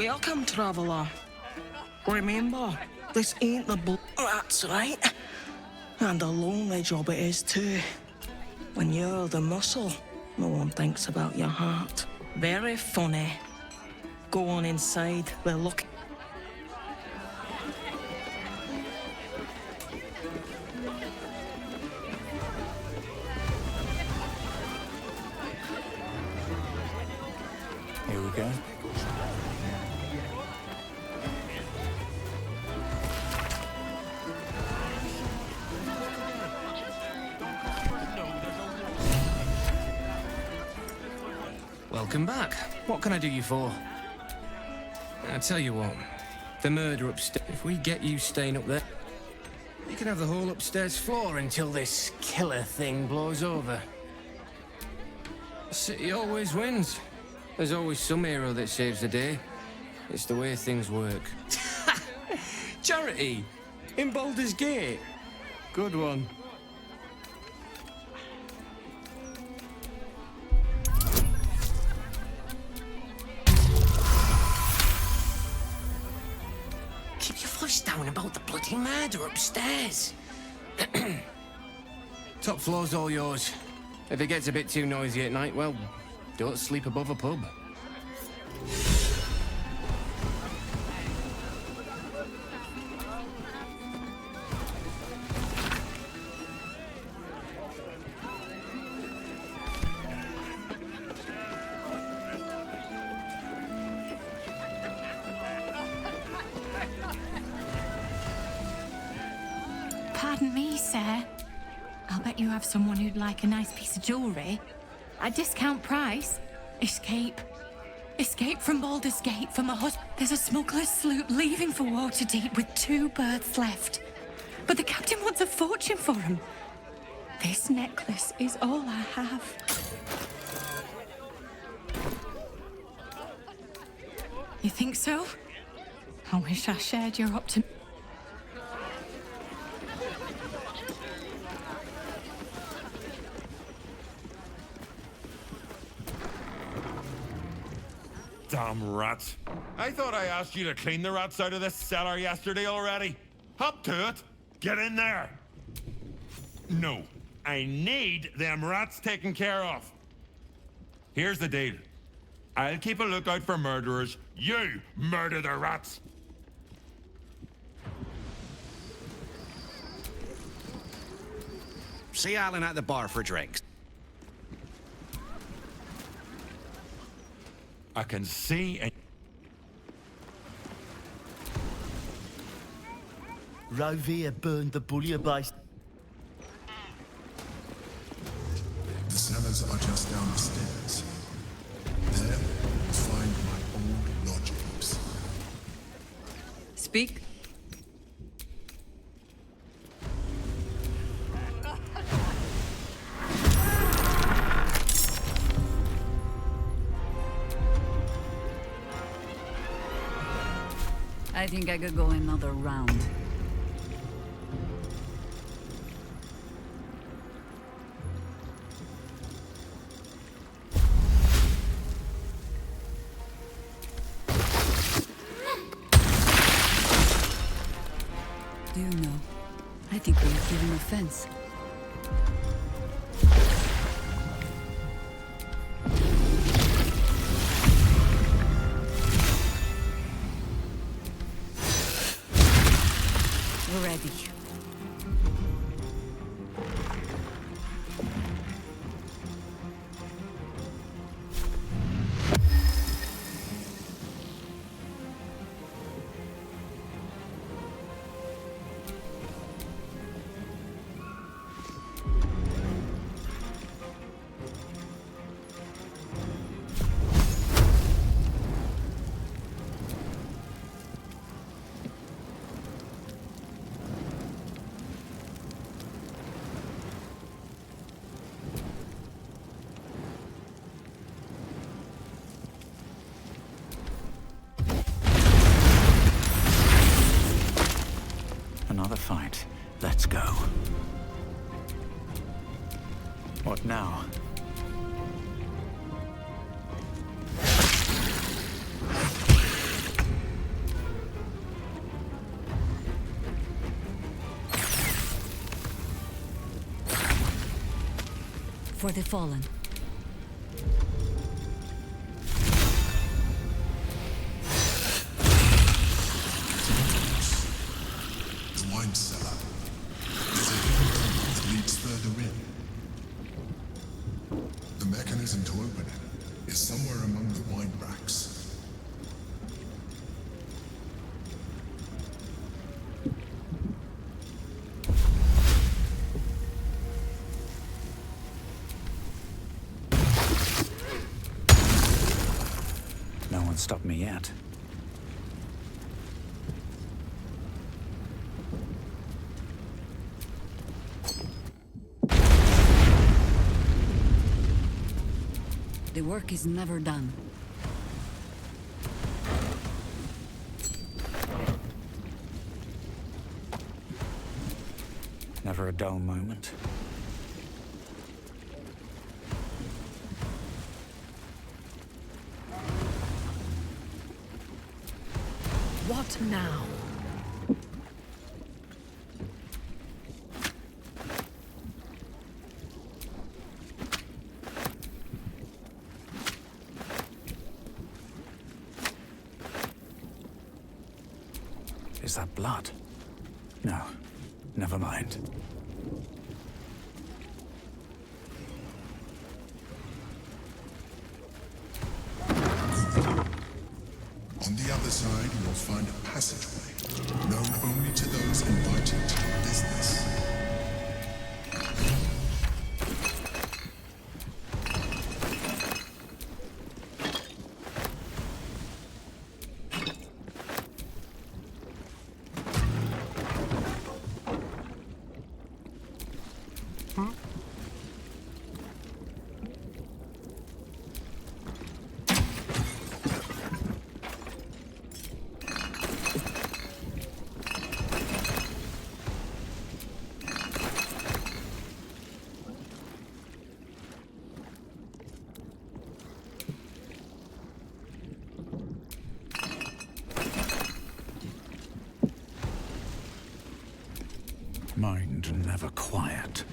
Welcome, traveller. Remember, this ain't the That's right. And a lonely job it is too. When you're the muscle, no one thinks about your heart. Very funny. Go on inside, we're looking. Here we go. Welcome back. What can I do you for? I tell you what, the murder upstairs. If we get you staying up there, you can have the whole upstairs floor until this killer thing blows over. The city always wins. There's always some hero that saves the day. It's the way things work. Charity! In Baldur's Gate. Good one. Keep your voice down about the bloody murder upstairs. Top floor's all yours. If it gets a bit too noisy at night, well, don't sleep above a pub. Pardon me, sir. I'll bet you have someone who'd like a nice piece of jewelry. At discount price. Escape. Escape from Baldur's Gate for my husband. There's a smuggler's sloop leaving for Waterdeep with 2 berths left. But the captain wants a fortune for him. This necklace is all I have. You think so? I wish I shared your optimism. Damn rats. I thought I asked you to clean the rats out of this cellar yesterday already. Hop to it. Get in there. No. I need them rats taken care of. Here's the deal. I'll keep a lookout for murderers. You murder the rats. See Alan at the bar for drinks. I can see and... Rovia burned the bullier base. The cellars are just down the stairs. There, you'll find my old lodgings. Speak. I think I could go another round. Do you know? I think we've given offense. We're ready. Another fight. Let's go. What now? for the fallen. The wine cellar. There's a hidden tunnel that leads further in. The mechanism to open it is somewhere among the wine racks. No one stopped me yet. The work is never done. Never a dull moment. What now? Is that blood? No, never mind. On the other side, you'll find a passageway, known only to those invited to do business. Mind never quiet.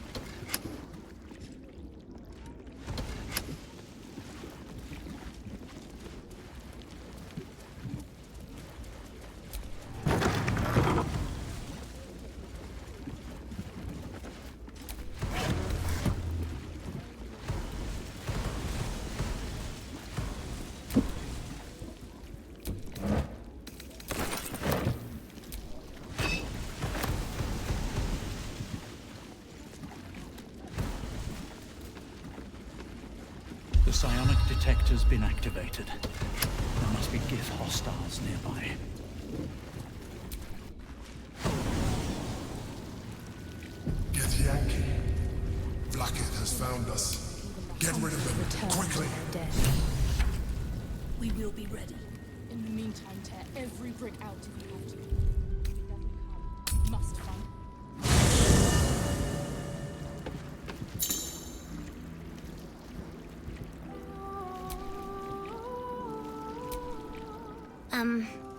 The psionic detector's been activated. There must be Gith hostiles nearby. Get Yankee. Blackett has found us. Get rid of them, quickly. We will be ready. In the meantime, tear every brick out if you have to. Must find.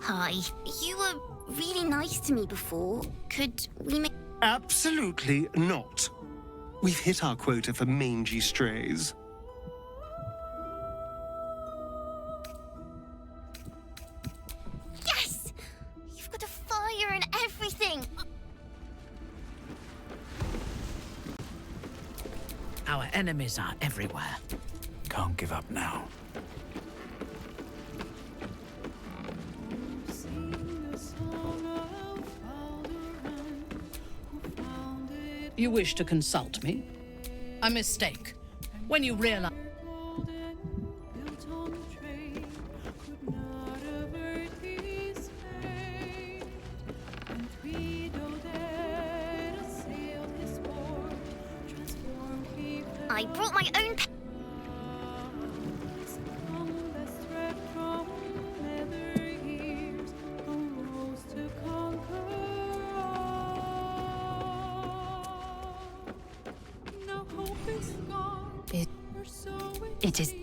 Hi. You were really nice to me before. Could we make... Absolutely not. We've hit our quota for mangy strays. Yes! You've got a fire and everything! Our enemies are everywhere. Can't give up now. You wish to consult me? A mistake. When you realize... I brought my own... It is...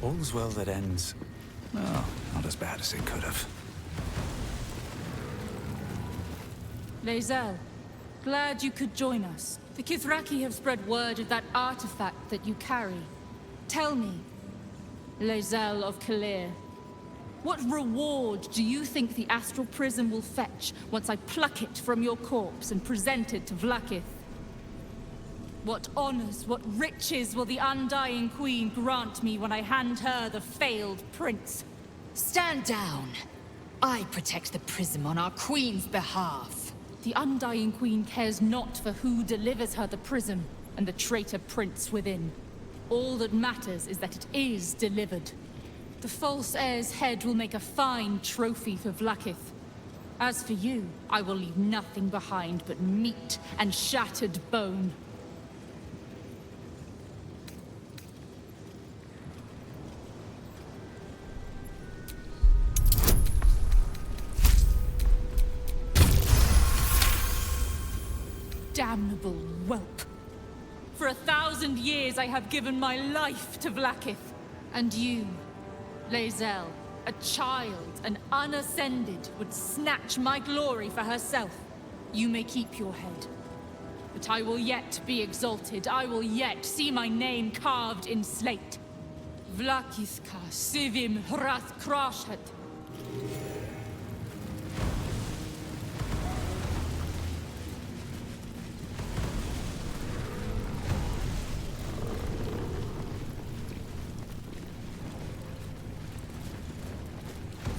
All's well that ends. Well, not as bad as it could have. Lae'zel, glad you could join us. The Kithraki have spread word of that artifact that you carry. Tell me, Lae'zel of Kalir, what reward do you think the Astral Prism will fetch once I pluck it from your corpse and present it to Vlaakith? What honors, what riches will the Undying Queen grant me when I hand her the failed prince? Stand down. I protect the prism on our queen's behalf. The Undying Queen cares not for who delivers her the prism and the traitor prince within. All that matters is that it is delivered. The false heir's head will make a fine trophy for Vlaakith. As for you, I will leave nothing behind but meat and shattered bone. Damnable whelp. For 1,000 years I have given my life to Vlaakith. And you, Lae'zel, a child, an unascended, would snatch my glory for herself. You may keep your head. But I will yet be exalted. I will yet see my name carved in slate. Vlaakithka sivim hrath krashet.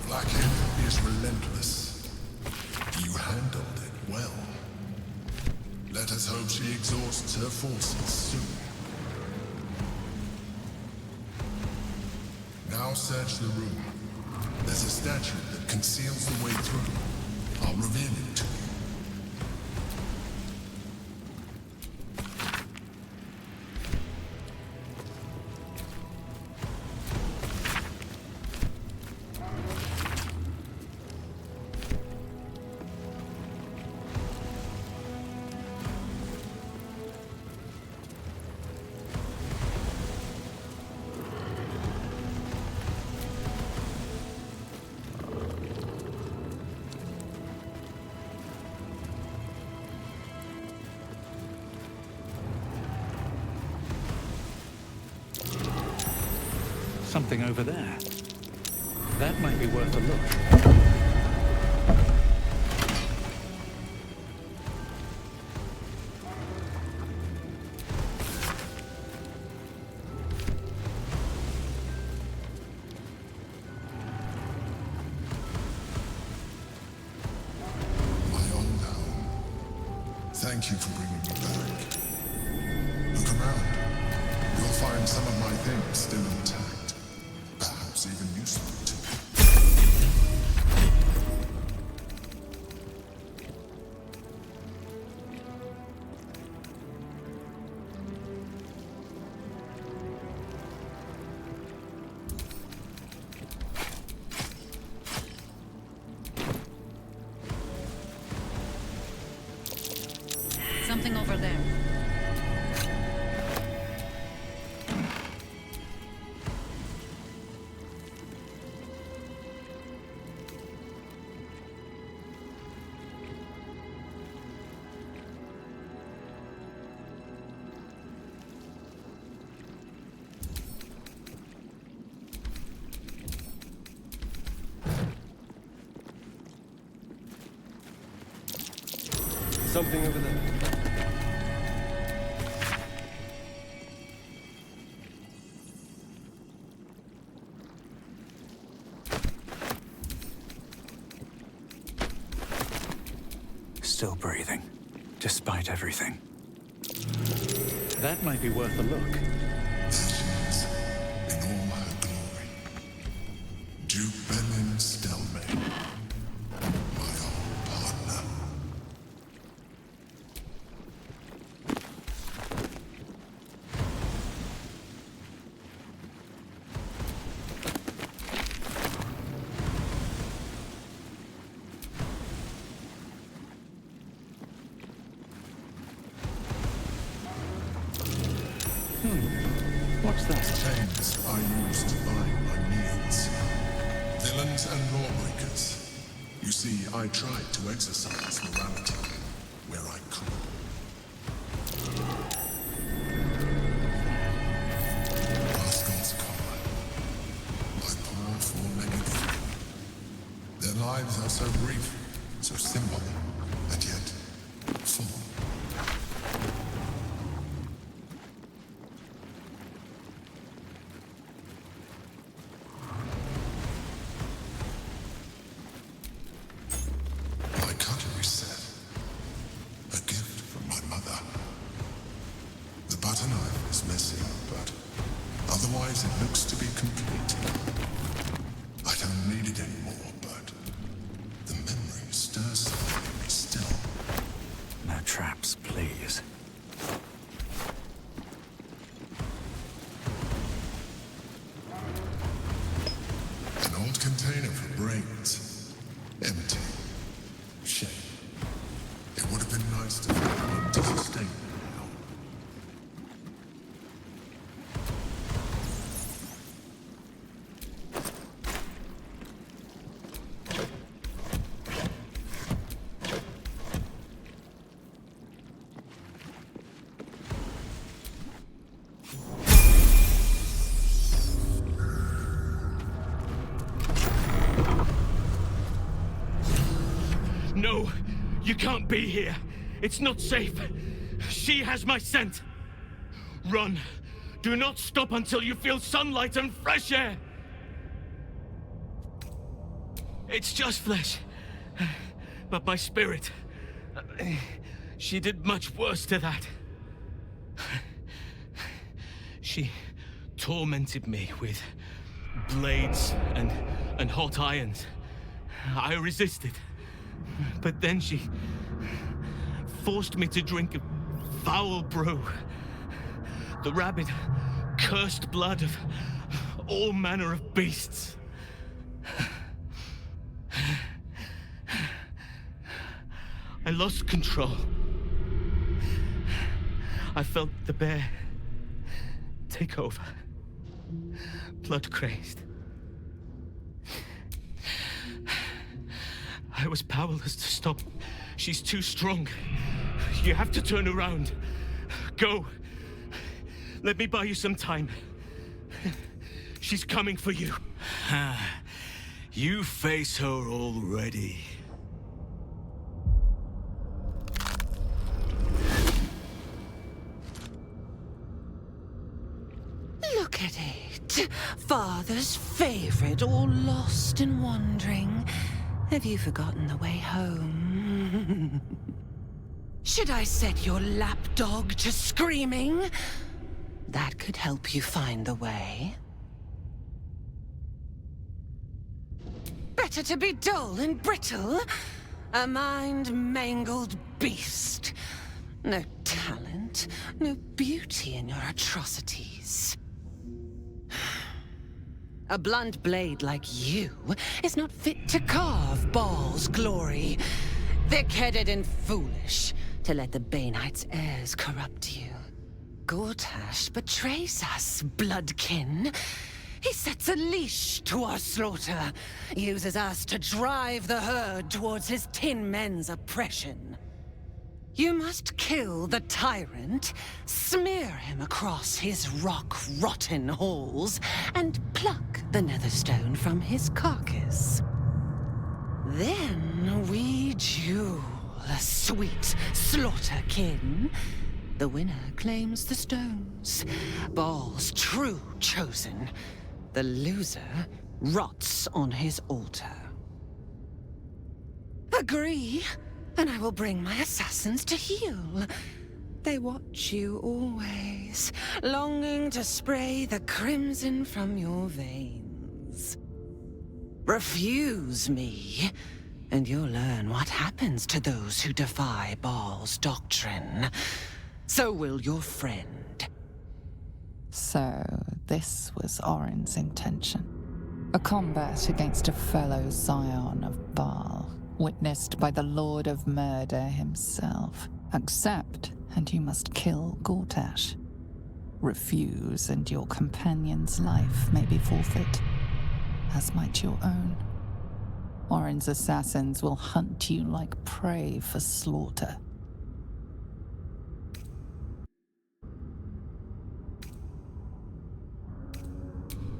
Vlaakith is relentless. You handled it well. Let us hope she exhausts her forces soon. Now search the room. There's a statue that conceals the way through. I'll reveal it to you. Something over there. That might be worth a look. My own home. Thank you for bringing me back. Look around. You'll find some of my things still intact. Perhaps even useful too. Something over there. Something over there. Still breathing, despite everything. That might be worth a look. There she is, in all her glory. Duke Benin Stelmane. My old partner. What's that? Chains I use to bind my needs. Villains and lawbreakers. You see, I tried to exercise morality where I could. Rascals call. My poor four-legged friend. Their lives are so brief, so simple, and yet full. My cutlery set. A gift from my mother. The butter knife is missing, but otherwise it looks to be complete. I don't need it anymore, but the memory stirs something in me still. No traps, please. An old container for brains. Empty. Shame. It would have been nice to find one to sustain them now. No, you can't be here. It's not safe. She has my scent. Run. Do not stop until you feel sunlight and fresh air. It's just flesh. But my spirit... She did much worse to that. She tormented me with blades and hot irons. I resisted. But then she forced me to drink a foul brew. The rabid, cursed blood of all manner of beasts. I lost control. I felt the bear take over. Blood crazed. I was powerless to stop. She's too strong. You have to turn around. Go. Let me buy you some time. She's coming for you. You face her already. Look at it. Father's favorite, all lost and wandering. Have you forgotten the way home? Should I set your lapdog to screaming? That could help you find the way. Better to be dull and brittle. A mind-mangled beast. No talent, no beauty in your atrocities. A blunt blade like you is not fit to carve Baal's glory. Thick-headed and foolish to let the Baneites' heirs corrupt you. Gortash betrays us, bloodkin. He sets a leash to our slaughter, uses us to drive the herd towards his Tin Men's oppression. You must kill the tyrant, smear him across his rock-rotten halls, and pluck the netherstone from his carcass. Then we duel, sweet slaughterkin. The winner claims the stones, Baal's true chosen. The loser rots on his altar. Agree, and I will bring my assassins to heal. They watch you always, longing to spray the crimson from your veins. Refuse me, and you'll learn what happens to those who defy Baal's doctrine. So will your friend. So, this was Orin's intention. A combat against a fellow scion of Baal, witnessed by the Lord of Murder himself. Accept, and you must kill Gortash. Refuse, and your companion's life may be forfeit, as might your own. Orin's assassins will hunt you like prey for slaughter.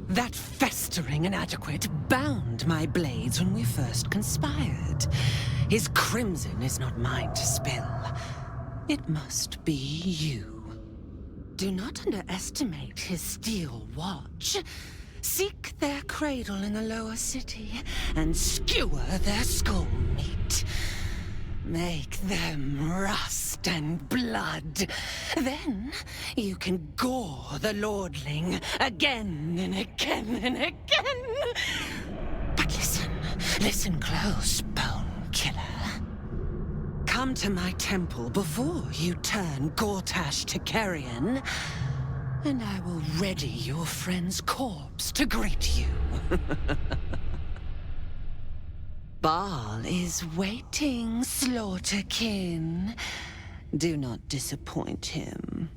That festering inadequate bound my blades when we first conspired. His crimson is not mine to spill. It must be you. Do not underestimate his steel watch. Seek their cradle in the lower city and skewer their skull meat. Make them rust and blood. Then you can gore the lordling again and again and again. But listen close, Bone Killer. Come to my temple before you turn Gortash to Carrion, and I will ready your friend's corpse to greet you. Baal is waiting, Slaughterkin. Do not disappoint him.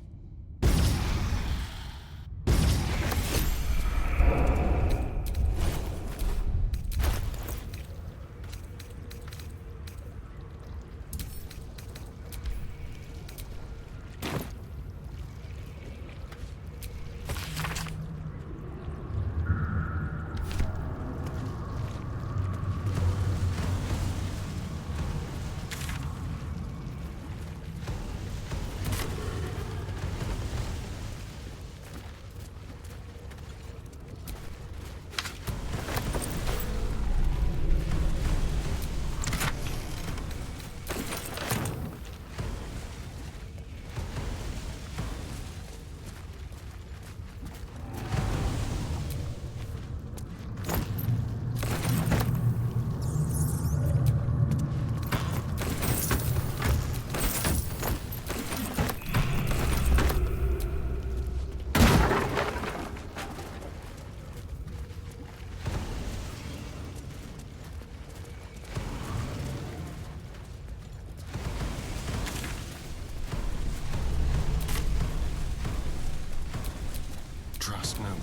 Trust no one.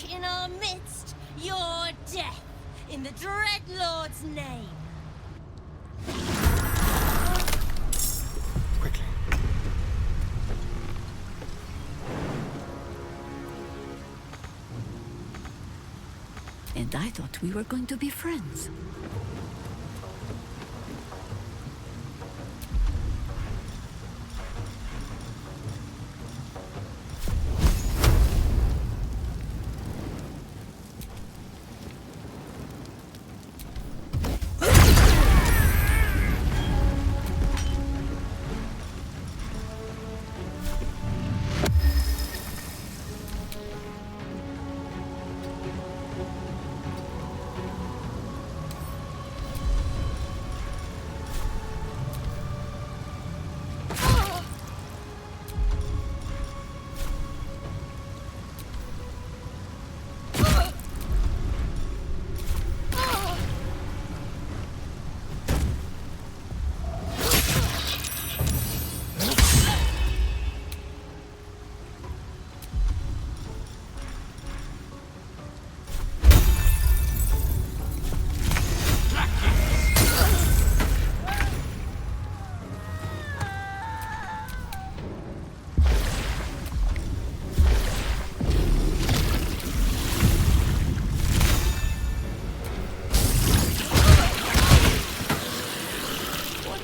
In our midst, your death, in the Dreadlord's name. Quickly. And I thought we were going to be friends.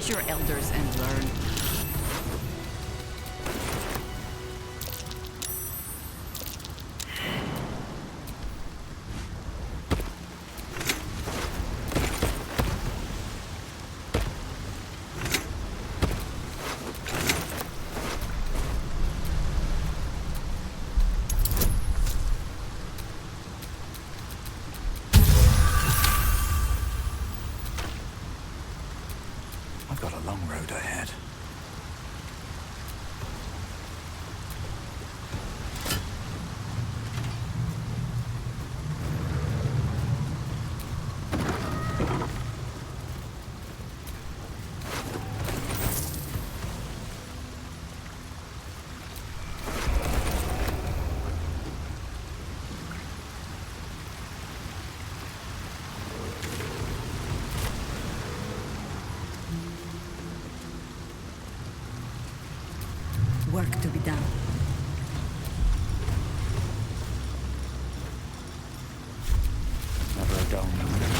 to your elders and learn. I've got a long road ahead. Work to be done. Never a dull moment.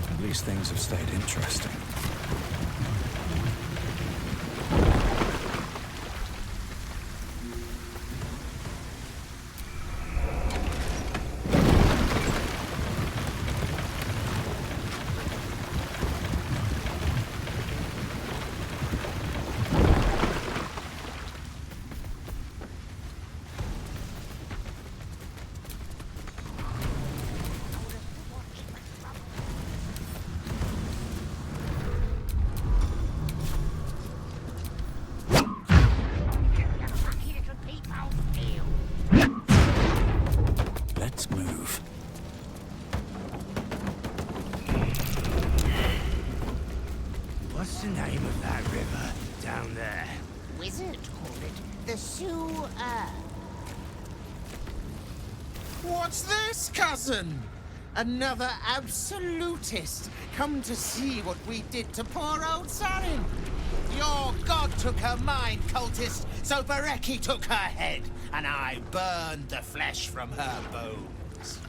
At least things have stayed interesting. Let's move. What's the name of that river down there? Wizard called it the sewer. What's this, cousin? Another absolutist come to see what we did to poor old Sarin. Your god took her mind, cultist, so Bereki took her head, and I burned the flesh from her bones.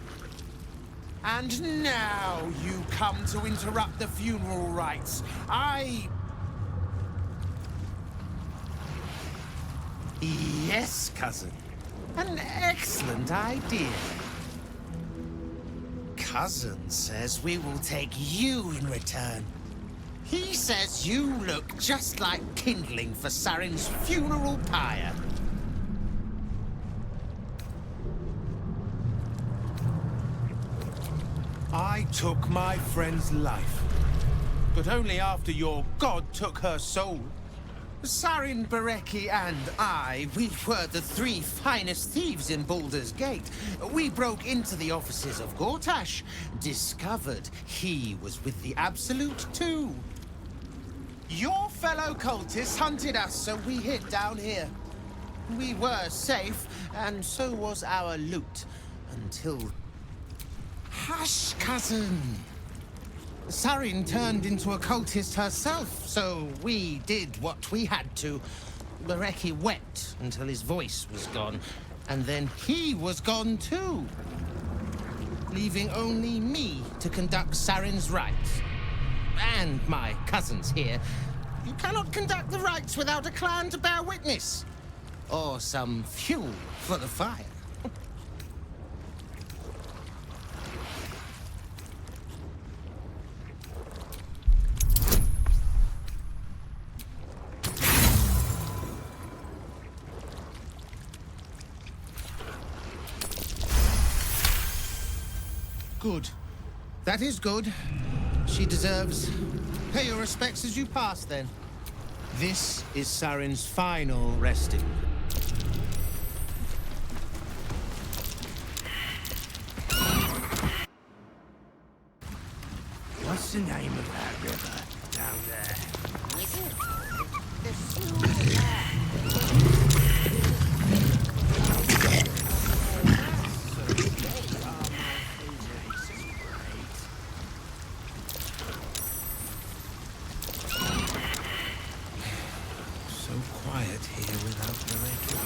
And now you come to interrupt the funeral rites. Yes, cousin. An excellent idea. Cousin says we will take you in return. He says you look just like kindling for Sarin's funeral pyre. I took my friend's life, but only after your god took her soul. Sarin, Bereki, and I, we were the three finest thieves in Baldur's Gate. We broke into the offices of Gortash, discovered he was with the Absolute too. Your fellow cultists hunted us, so we hid down here. We were safe, and so was our loot, until... Hush, cousin! Sarin turned into a cultist herself, so we did what we had to. Bereki wept until his voice was gone, and then he was gone too, leaving only me to conduct Sarin's rites. And my cousins here. You cannot conduct the rites without a clan to bear witness, or some fuel for the fire. Good. That is good. She deserves. Pay your respects as you pass, then. This is Sarin's final resting. the name of that river down there? Wizard. The sewer. So quiet here without Bereki.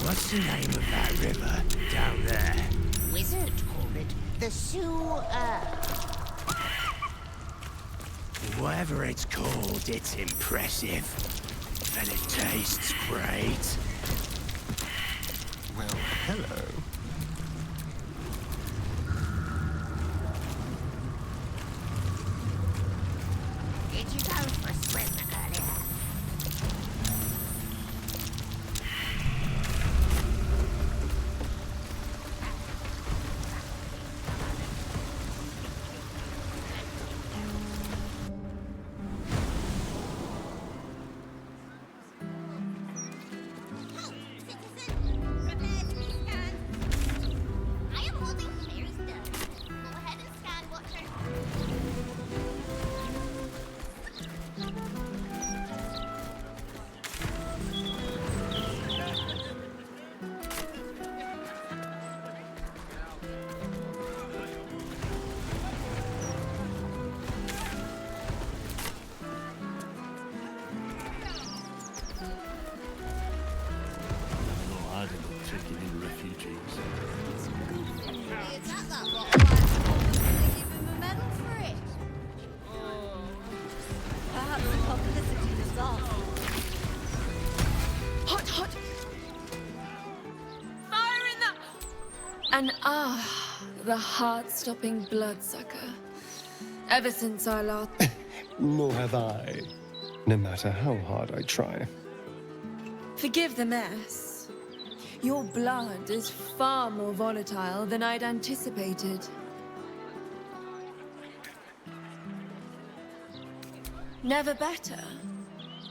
What's the name of that river down there? Wizard called it the sewer. Whatever it's called, it's impressive. And it tastes great. Well, hello. Did you go for a swim earlier? And the heart-stopping bloodsucker. Ever since our last... Nor have I. No matter how hard I try. Forgive the mess. Your blood is far more volatile than I'd anticipated. Never better.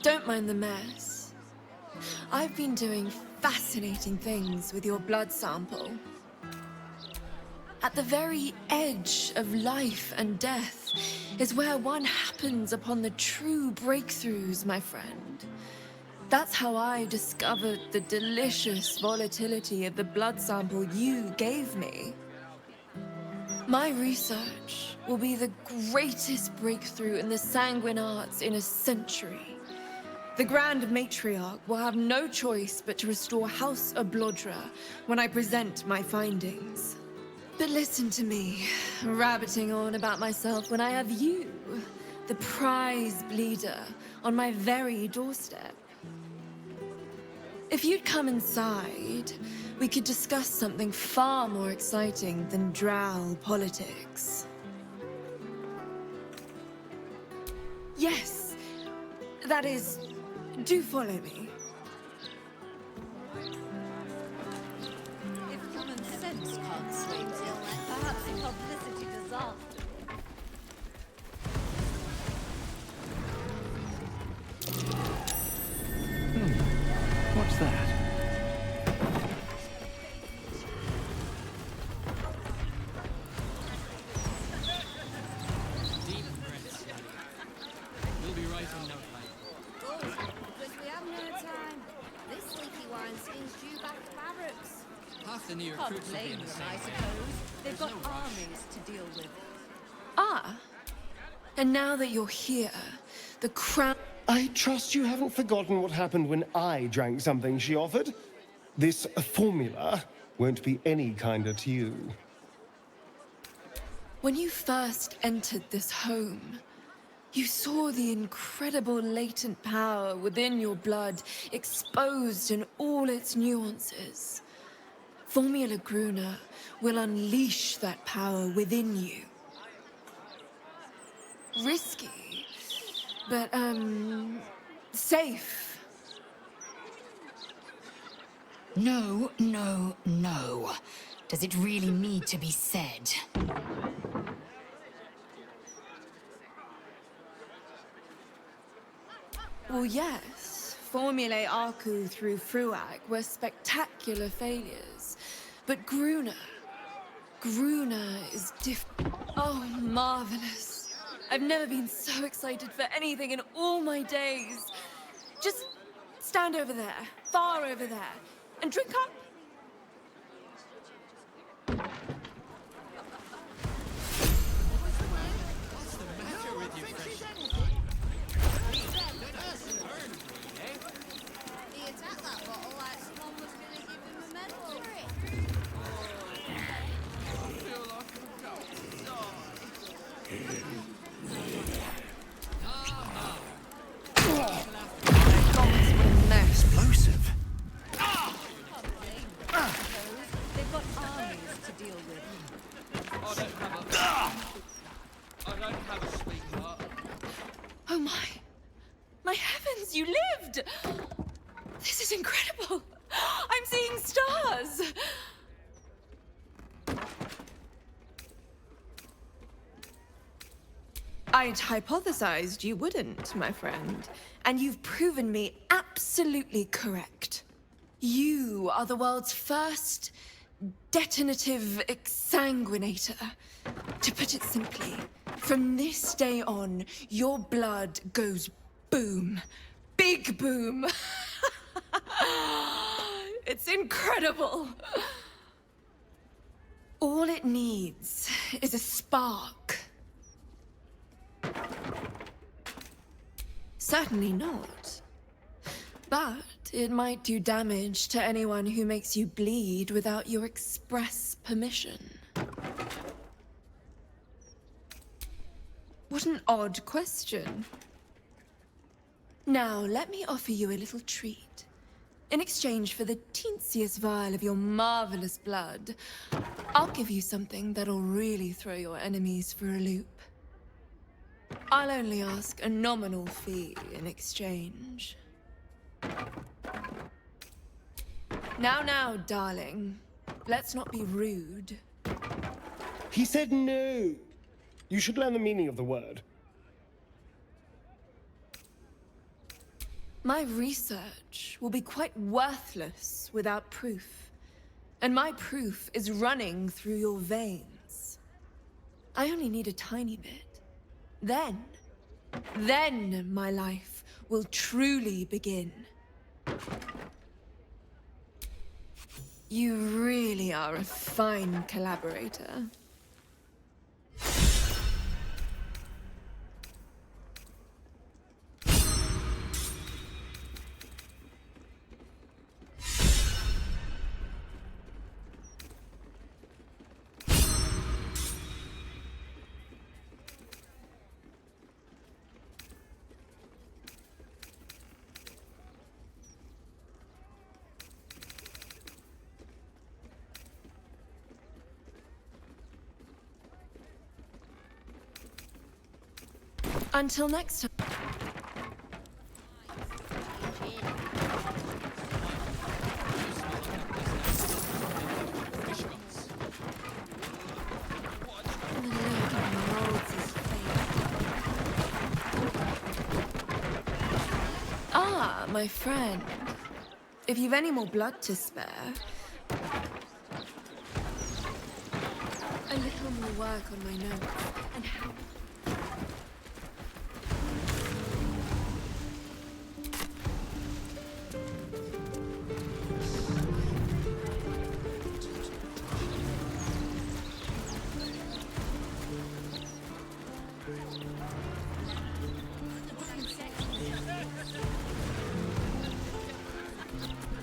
Don't mind the mess. I've been doing fascinating things with your blood sample. At the very edge of life and death is where one happens upon the true breakthroughs, my friend. That's how I discovered the delicious volatility of the blood sample you gave me. My research will be the greatest breakthrough in the sanguine arts in a century. The Grand Matriarch will have no choice but to restore House Oblodra when I present my findings. But listen to me, rabbiting on about myself when I have you, the prize bleeder, on my very doorstep. If you'd come inside, we could discuss something far more exciting than drow politics. Yes, that is, do follow me. If common sense can't sleep, perhaps publicity disaster. What's that? We'll be right in no time. Oh, because we have no time. This sleepy wineskin's due back to barracks. Half the new Can't recruits will be blame in the them, same. I suppose. They've got There's no rush. armies to deal with. Ah, and now that you're here, the crown... I trust you haven't forgotten what happened when I drank something she offered. This formula won't be any kinder to you. When you first entered this home, you saw the incredible latent power within your blood exposed in all its nuances. Formula Gruner will unleash that power within you. Risky, but, safe. No, no, no. Does it really need to be said? Well, yes. Formulae Arcu through Fruag were spectacular failures. But Gruner is Oh, marvelous. I've never been so excited for anything in all my days. Just stand over there, far over there, and drink up. Explosive. They've got armies to deal with. I don't have a sweetheart. Oh my heavens, you lived! This is incredible! I'm seeing stars! I'd hypothesized you wouldn't, my friend. And you've proven me absolutely correct. You are the world's first detonative exsanguinator. To put it simply, from this day on, your blood goes boom. Big boom. It's incredible. All it needs is a spark. Certainly not. But it might do damage to anyone who makes you bleed without your express permission. What an odd question. Now, let me offer you a little treat. In exchange for the teensiest vial of your marvelous blood, I'll give you something that'll really throw your enemies for a loop. I'll only ask a nominal fee in exchange. Now, darling. Let's not be rude. He said no. You should learn the meaning of the word. My research will be quite worthless without proof. And my proof is running through your veins. I only need a tiny bit. Then my life will truly begin. You really are a fine collaborator. Until next time. Ah, my friend. If you've any more blood to spare, a little more work on my notes and help.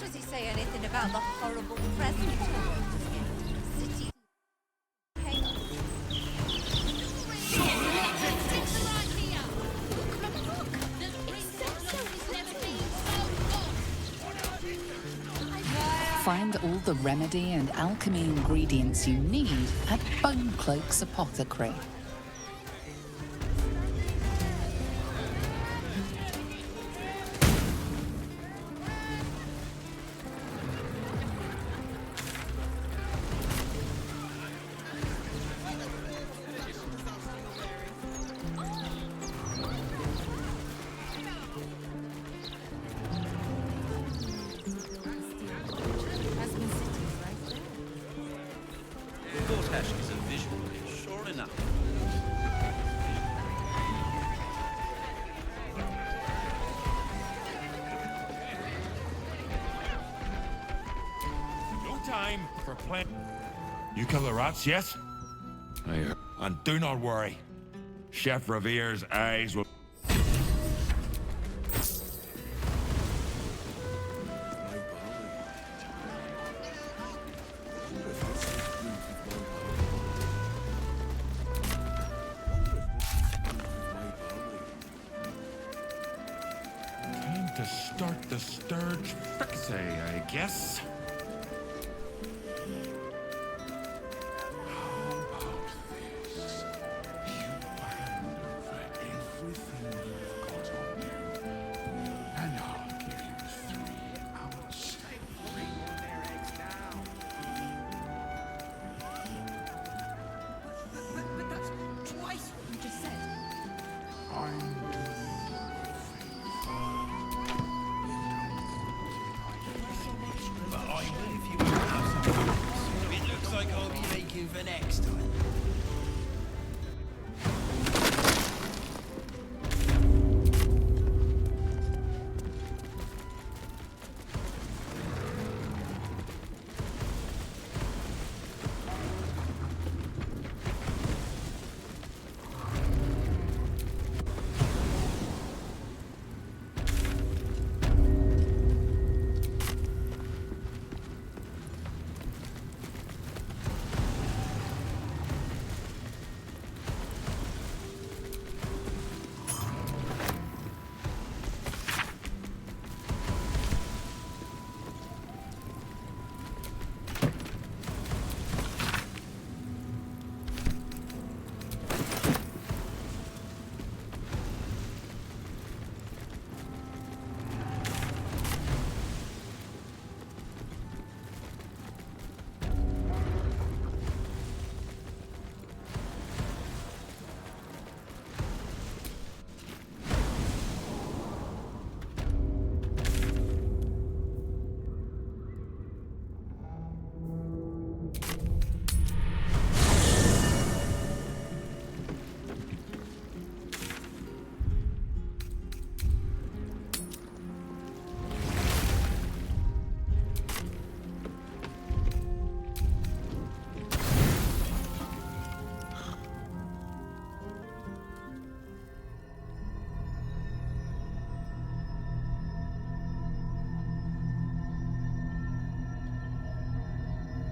Does he say anything about the horrible present? City. find all the remedy and alchemy ingredients you need at Bonecloak's apothecary. Is a visual, sure enough. No time for play. You kill the rats, yes? And do not worry. Chef Revere's eyes will... to start the sturge fixe, I guess. How about this? You hand over everything you've got on you, and I'll give you 3 hours. Bring their eggs down. But that's twice what you just said. I'm It looks like I'll be making for next time.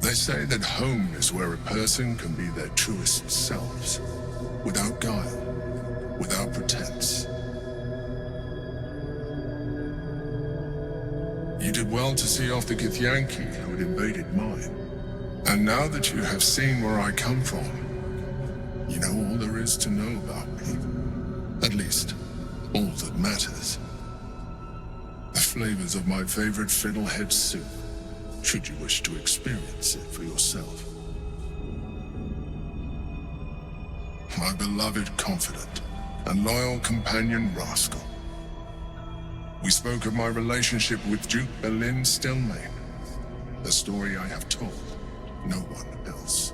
They say that home is where a person can be their truest selves, without guile, without pretense. You did well to see off the Githyanki who had invaded mine. And now that you have seen where I come from, you know all there is to know about me. At least, all that matters. The flavors of my favorite fiddlehead soup, should you wish to experience it for yourself. My beloved confidant and loyal companion Rascal. We spoke of my relationship with Duke Berlin Stelmane, the story I have told no one else.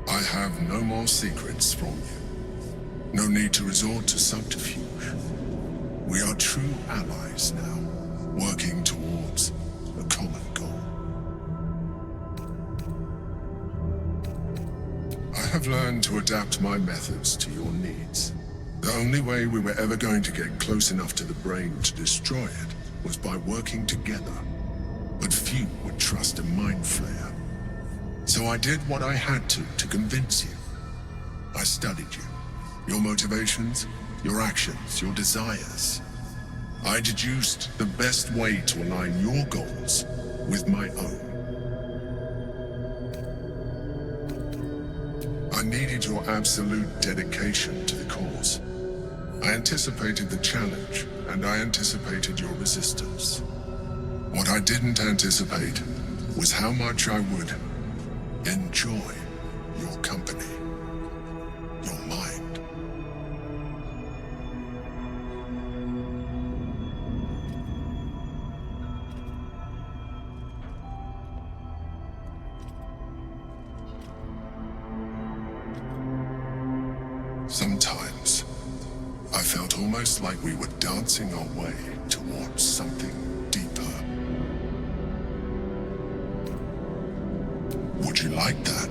I have no more secrets from you. No need to resort to subterfuge. We are true allies now, working towards a common goal. I have learned to adapt my methods to your needs. The only way we were ever going to get close enough to the brain to destroy it was by working together. But few would trust a mind flayer. So I did what I had to convince you. I studied you, your motivations, your actions, your desires. I deduced the best way to align your goals with my own. I needed your absolute dedication to the cause. I anticipated the challenge, and I anticipated your resistance. What I didn't anticipate was how much I would enjoy your company, your mind. Sometimes, I felt almost like we were dancing our way towards something deeper. Would you like that?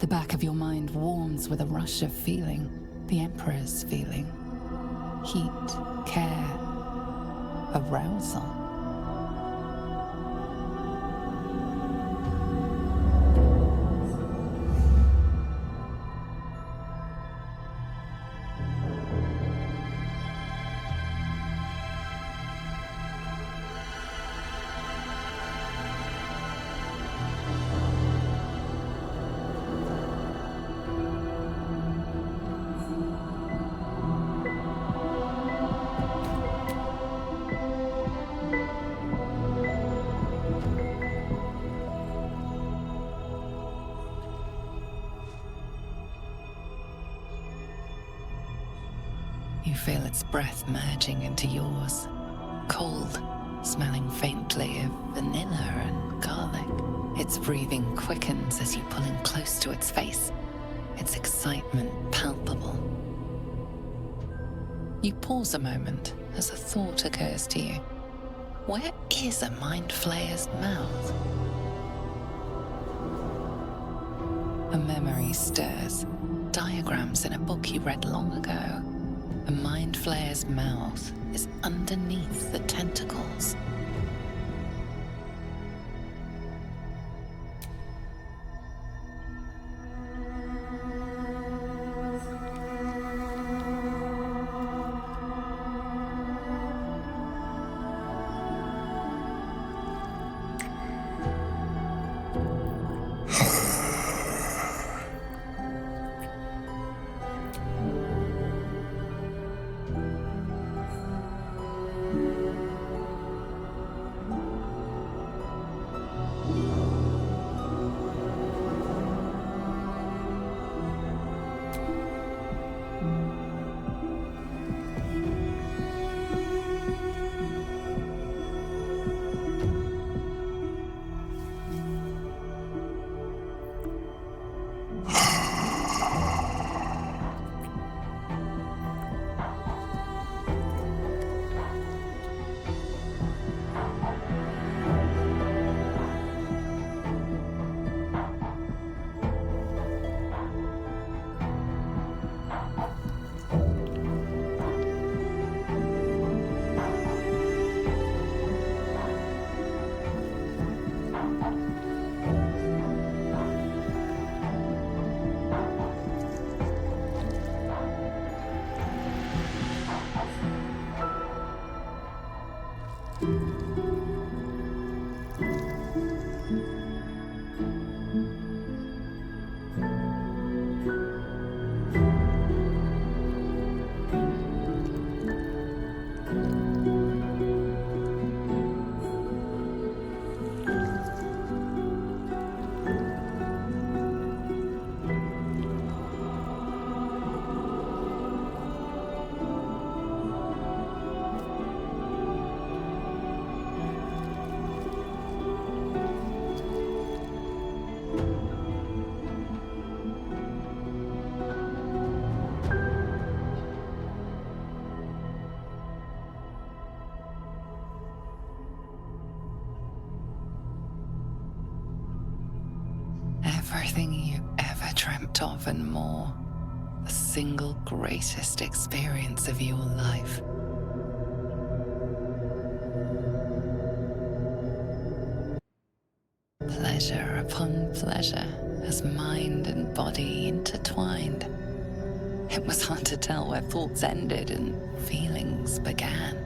The back of your mind warms with a rush of feeling, the Emperor's feeling. Heat, care, arousal. You feel its breath merging into yours. Cold, smelling faintly of vanilla and garlic. Its breathing quickens as you pull in close to its face, its excitement palpable. You pause a moment as a thought occurs to you. Where is a mind flayer's mouth? A memory stirs. Diagrams in a book you read long ago. A mind flayer's mouth is underneath the tentacles. Everything you ever dreamt of and more. The single greatest experience of your life. Pleasure upon pleasure as mind and body intertwined. It was hard to tell where thoughts ended and feelings began.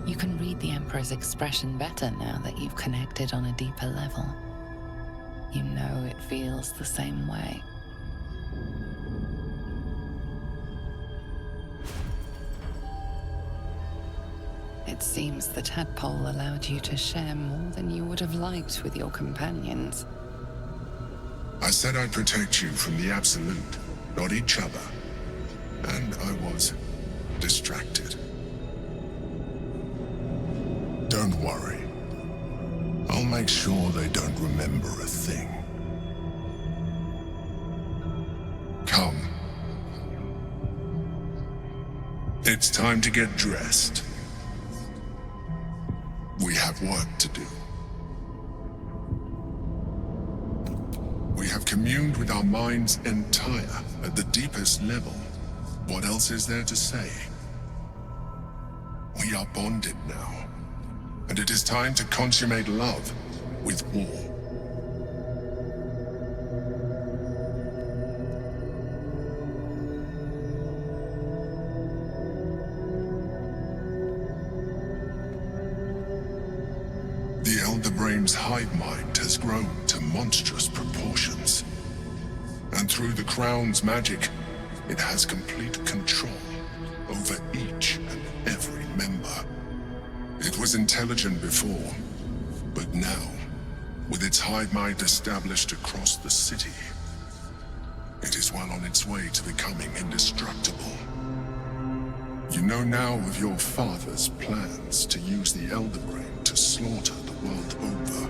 You can read the Emperor's expression better now that you've connected on a deeper level. You know it feels the same way. It seems the tadpole allowed you to share more than you would have liked with your companions. I said I'd protect you from the Absolute, not each other. And I was distracted. Don't worry. I'll make sure they don't remember a thing. Come. It's time to get dressed. We have work to do. We have communed with our minds entire at the deepest level. What else is there to say? We are bonded now, and it is time to consummate love with war. The Elder Brain's hive mind has grown to monstrous proportions. And through the Crown's magic, it has complete control over each and every member. It was intelligent before, but now, with its hive mind established across the city, it is well on its way to becoming indestructible. You know now of your father's plans to use the Elder Brain to slaughter the world over.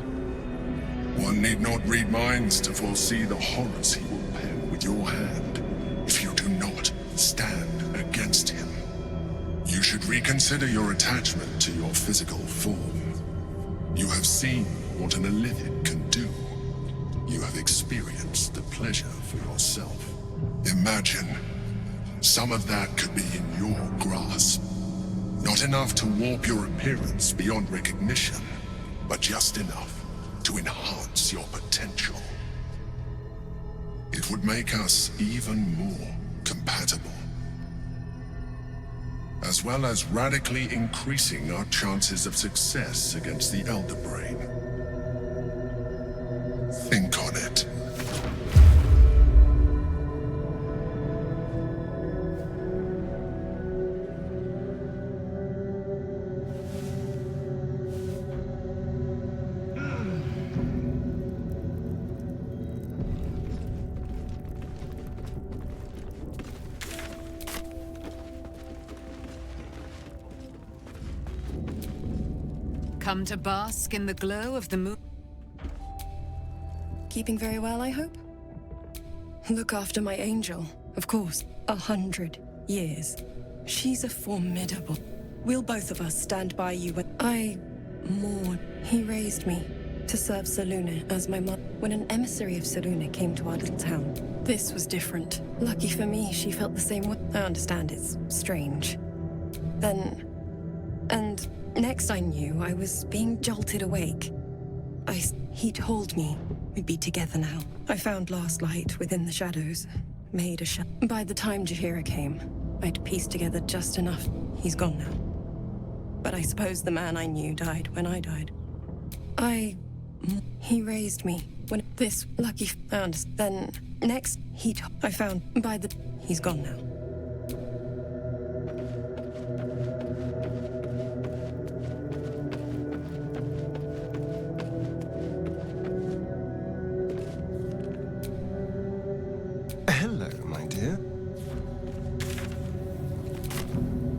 One need not read minds to foresee the horrors he will pen with your hand if you do not stand against him. You should reconsider your attachment to your physical form. You have seen what an Illithid can do. You have experienced the pleasure for yourself. Imagine some of that could be in your grasp. Not enough to warp your appearance beyond recognition, but just enough to enhance your potential. It would make us even more compatible, as well as radically increasing our chances of success against the Elder Brain. Think on it. Come to bask in the glow of the moon. Keeping very well, I hope? Look after my angel, of course. 100 years. She's a formidable. We'll both of us stand by you when I mourn. He raised me to serve Selûne as my mother. When an emissary of Selûne came to our little town, this was different. Lucky for me, she felt the same way. I understand it's strange. And next I knew, I was being jolted awake. He told me we'd be together now. I found last light within the shadows, made a By the time Jaheira came, I'd pieced together just enough. He's gone now. But I suppose the man I knew died when I died. He raised me when this lucky. Then next I found he's gone now.